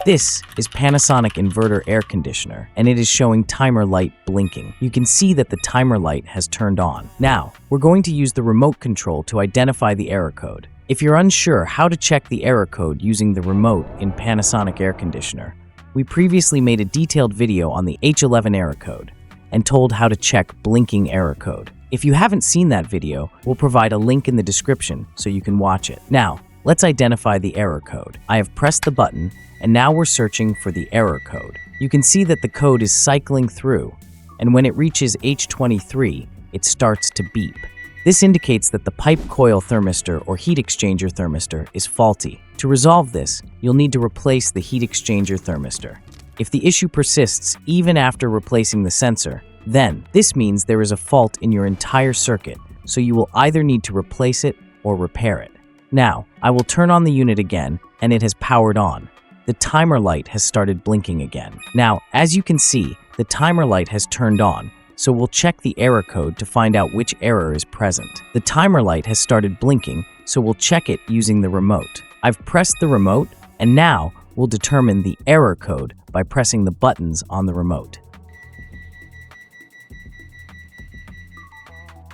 This is Panasonic inverter air conditioner, and it is showing timer light blinking. You can see that the timer light has turned on. Now, we're going to use the remote control to identify the error code. If you're unsure how to check the error code using the remote in Panasonic air conditioner, we previously made a detailed video on the H11 error code and told how to check blinking error code. If you haven't seen that video, we'll provide a link in the description so you can watch it. Now, let's identify the error code. I have pressed the button, and now we're searching for the error code. You can see that the code is cycling through, and when it reaches H23, it starts to beep. This indicates that the pipe coil thermistor or heat exchanger thermistor is faulty. To resolve this, you'll need to replace the heat exchanger thermistor. If the issue persists even after replacing the sensor, then this means there is a fault in your entire circuit, so you will either need to replace it or repair it. Now, I will turn on the unit again, and it has powered on. The timer light has started blinking again. Now, as you can see, the timer light has turned on, so we'll check the error code to find out which error is present. The timer light has started blinking, so we'll check it using the remote. I've pressed the remote, and now we'll determine the error code by pressing the buttons on the remote.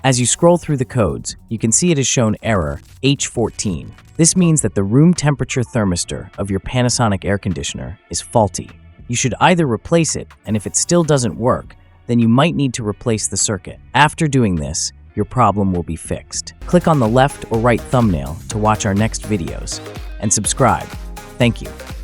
As you scroll through the codes, you can see it has shown error H14. This means that the room temperature thermistor of your Panasonic air conditioner is faulty. You should either replace it, and if it still doesn't work, then you might need to replace the circuit. After doing this, your problem will be fixed. Click on the left or right thumbnail to watch our next videos, and subscribe. Thank you.